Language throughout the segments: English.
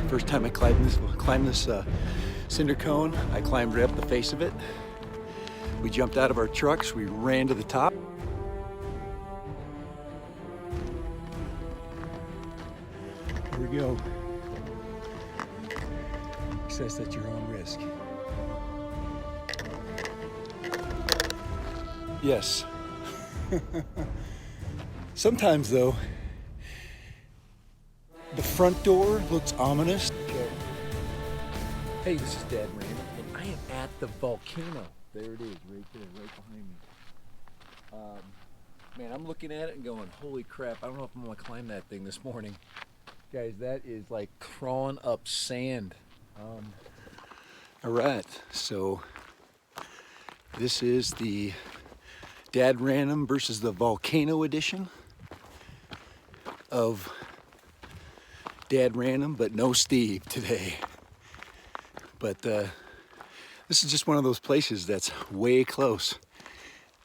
First time I climbed this cinder cone, I climbed right up the face of it. We jumped out of our trucks, we ran to the top. Here we go. Access at your own risk. Yes. Sometimes though, the front door looks ominous. Okay. Hey, this is Dad Raymond, and I am at the volcano. There it is, right there, right behind me. Man, I'm looking at it and going, holy crap, I don't know if I'm gonna climb that thing this morning. Guys, that is like crawling up sand. All right, so this is the Dad Random versus the Volcano edition of Dad Random, but no Steve today. But this is just one of those places that's way close,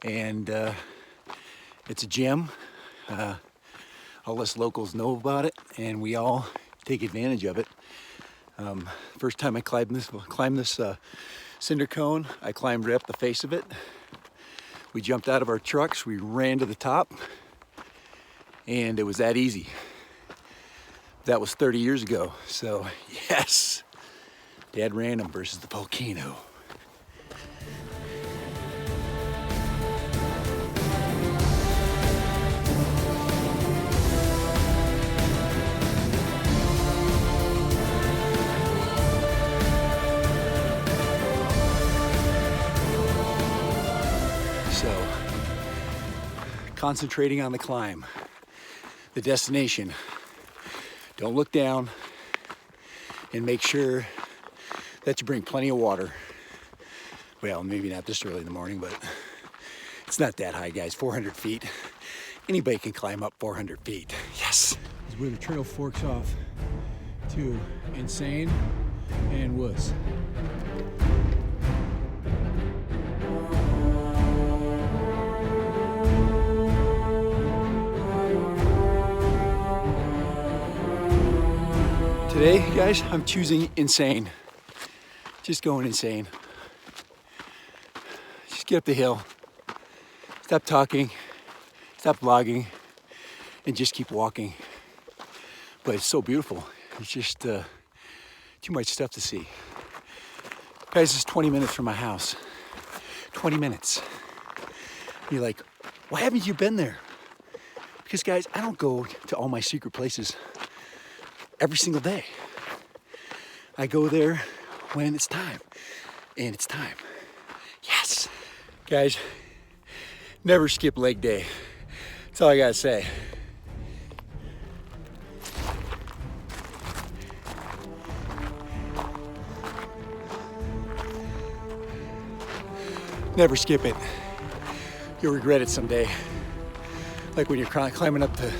and it's a gem. All us locals know about it, and we all take advantage of it. First time I climbed this cinder cone, I climbed right up the face of it. We jumped out of our trucks, we ran to the top, and it was that easy. That was 30 years ago, so yes, Dad Random versus the volcano. So, concentrating on the climb, the destination. Don't look down, and make sure that you bring plenty of water. Well, maybe not this early in the morning, but it's not that high, guys. 400 feet. Anybody can climb up 400 feet. Yes. This is where the trail forks off to Insane and Woods. Today, guys, I'm choosing insane. Just going insane. Just get up the hill, stop talking, stop vlogging, and just keep walking. But it's so beautiful. It's just too much stuff to see. Guys, it's 20 minutes from my house. 20 minutes. You're like, why haven't you been there? Because guys, I don't go to all my secret places every single day. I go there when it's time, and it's time. Yes. Guys, never skip leg day. That's all I gotta say. Never skip it. You'll regret it someday. Like when you're climbing up the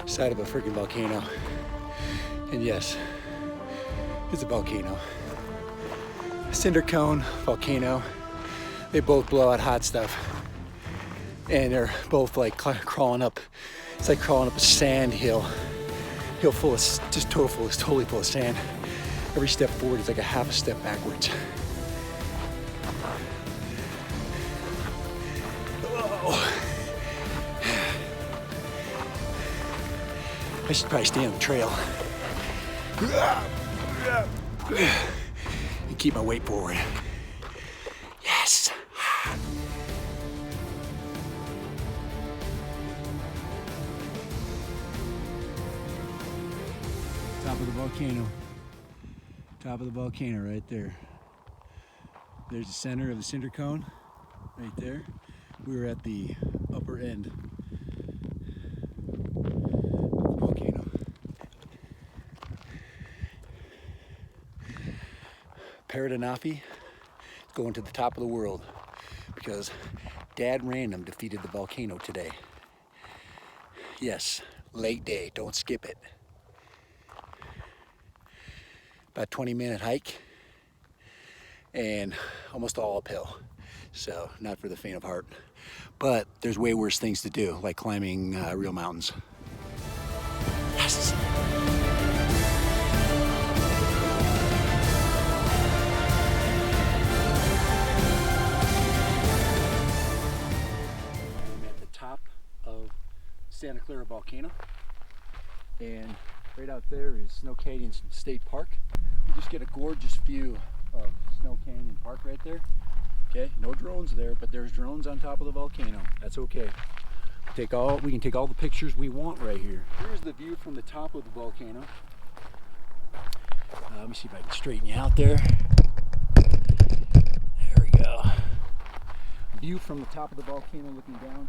side of a freaking volcano. And yes, it's a volcano. Cinder cone, volcano. They both blow out hot stuff. And they're both like crawling up. It's like crawling up a sand hill. Hill full of, just totally full of sand. Every step forward is like a half a step backwards. Oh. I should probably stay on the trail. And keep my weight forward. Yes. Top of the volcano. Top of the volcano right there. There's the center of the cinder cone right there. We were at the upper end of the volcano. Parrot ANAFI is going to the top of the world because Dad Random defeated the volcano today. Yes, late day, don't skip it. About 20-minute hike and almost all uphill. So not for the faint of heart, but there's way worse things to do, like climbing real mountains. Yes. volcano. And right out there is Snow Canyon State Park. We just get a gorgeous view of Snow Canyon Park right there. Okay, no drones there, but there's drones on top of the volcano. That's okay. We can take all the pictures we want right here. Here's the view from the top of the volcano. Let me see if I can straighten you out there. There we go. View from the top of the volcano looking down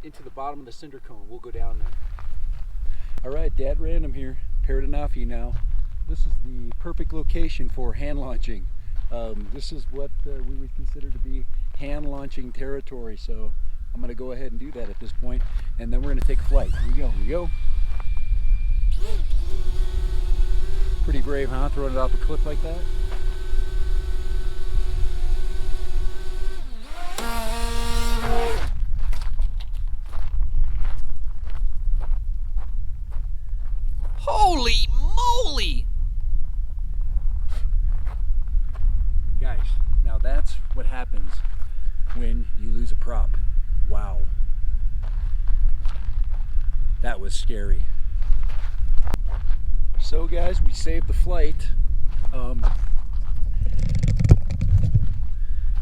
into the bottom of the cinder cone. We'll go down there. All right, Dad Random here, Parrot ANAFI now. This is the perfect location for hand launching. This is what we would consider to be hand launching territory. So I'm going to go ahead and do that at this point, and then we're going to take a flight. Here we go. Here we go. Pretty brave, huh? Throwing it off a cliff like that. Holy moly! Guys, now that's what happens when you lose a prop. Wow. That was scary. So guys, we saved the flight.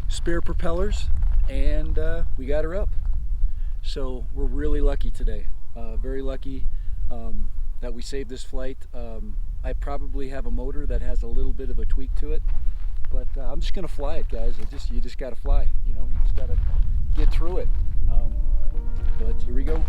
Spare propellers, and we got her up. So we're really lucky today. Very lucky that we saved this flight. I probably have a motor that has a little bit of a tweak to it, but I'm just gonna fly it, guys. You just gotta fly. You know, you just gotta get through it. But here we go.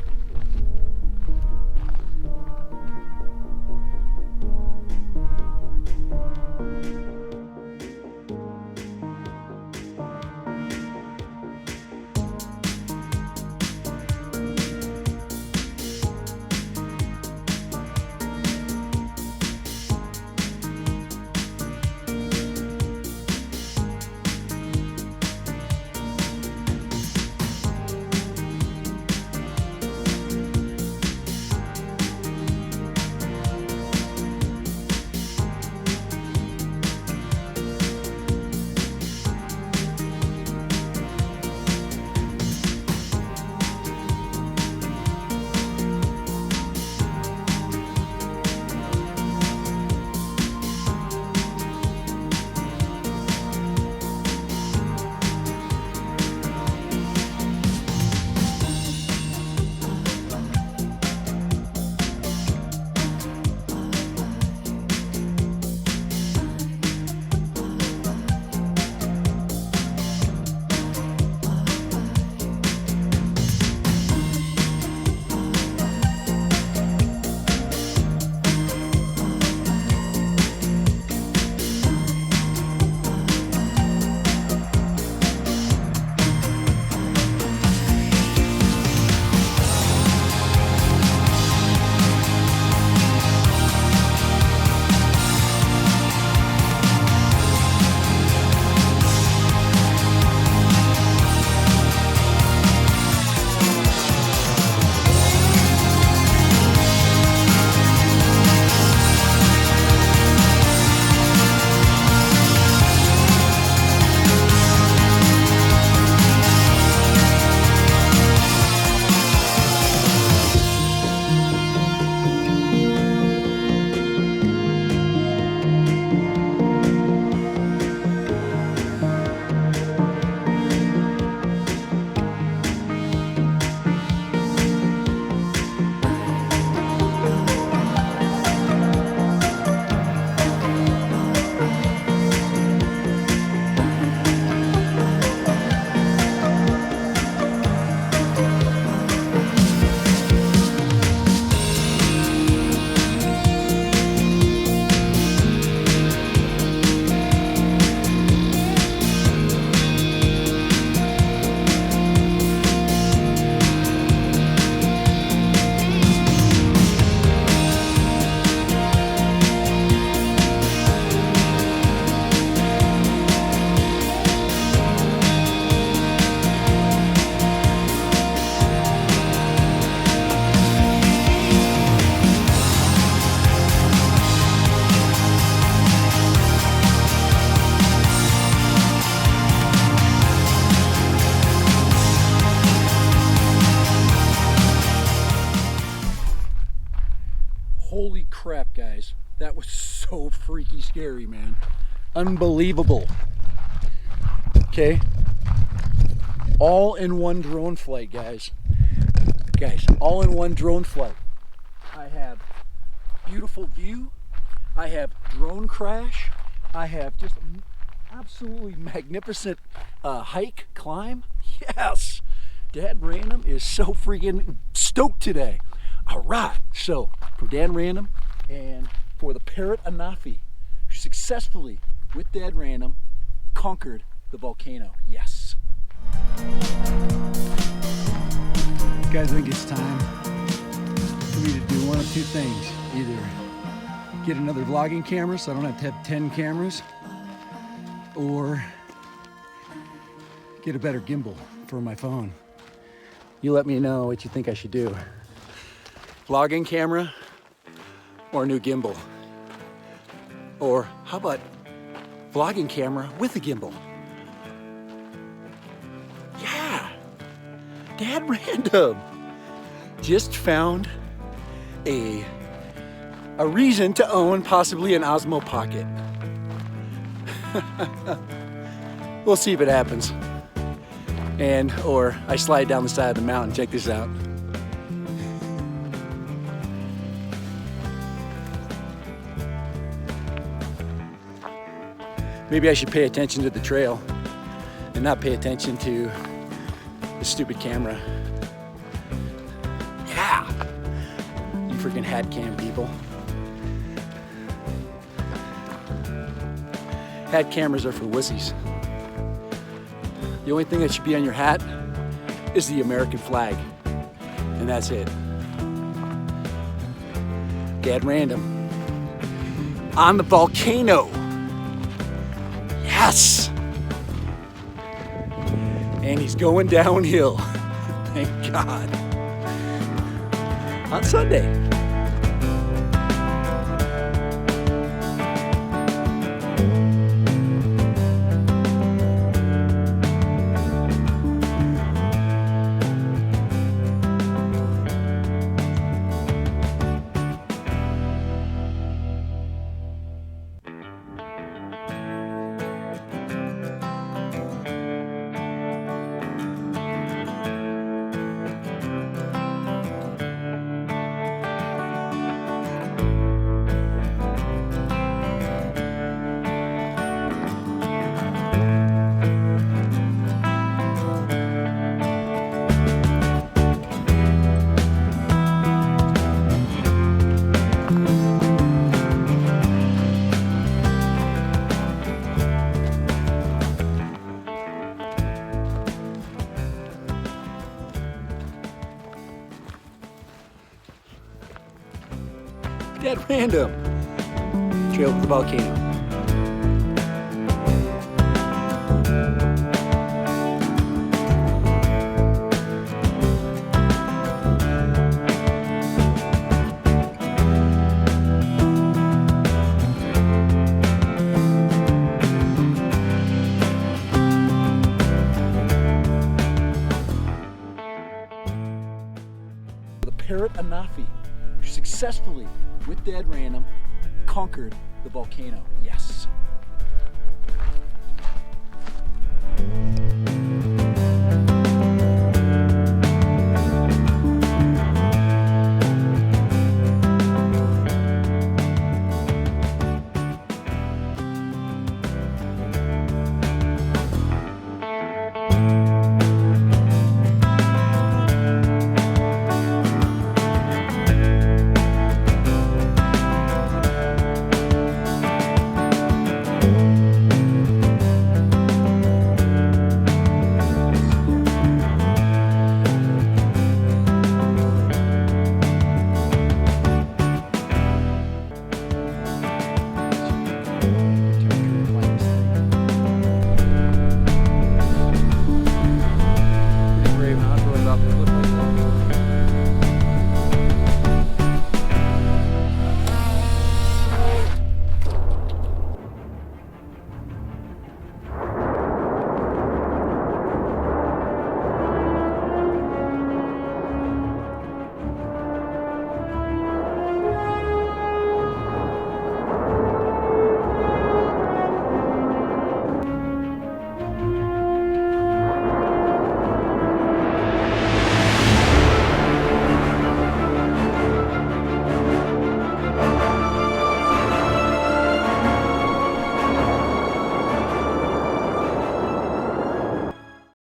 Holy crap, guys. That was so freaky scary, man. Unbelievable. Okay. All in one drone flight, guys. Guys, all in one drone flight. I have beautiful view. I have drone crash. I have just absolutely magnificent hike, climb. Yes. Dad Random is so freaking stoked today. All right. So for Dad Random and for the Parrot ANAFI, who successfully, with Dad Random, conquered the volcano. Yes. Guys, I think it's time for me to do one of two things. Either get another vlogging camera so I don't have to have 10 cameras, or get a better gimbal for my phone. You let me know what you think I should do. Vlogging camera or a new gimbal? Or how about vlogging camera with a gimbal? Yeah, Dad Random just found a reason to own possibly an Osmo Pocket. We'll see if it happens. Or I slide down the side of the mountain. Check this out. Maybe I should pay attention to the trail and not pay attention to the stupid camera. Yeah! You freaking hat cam people. Hat cameras are for wussies. The only thing that should be on your hat is the American flag. And that's it. Dad Random on the volcano. Yes! And he's going downhill. Thank God. On Sunday. Dad Random. Trail to the volcano. The Parrot ANAFI successfully, with Dad Random, conquered the volcano.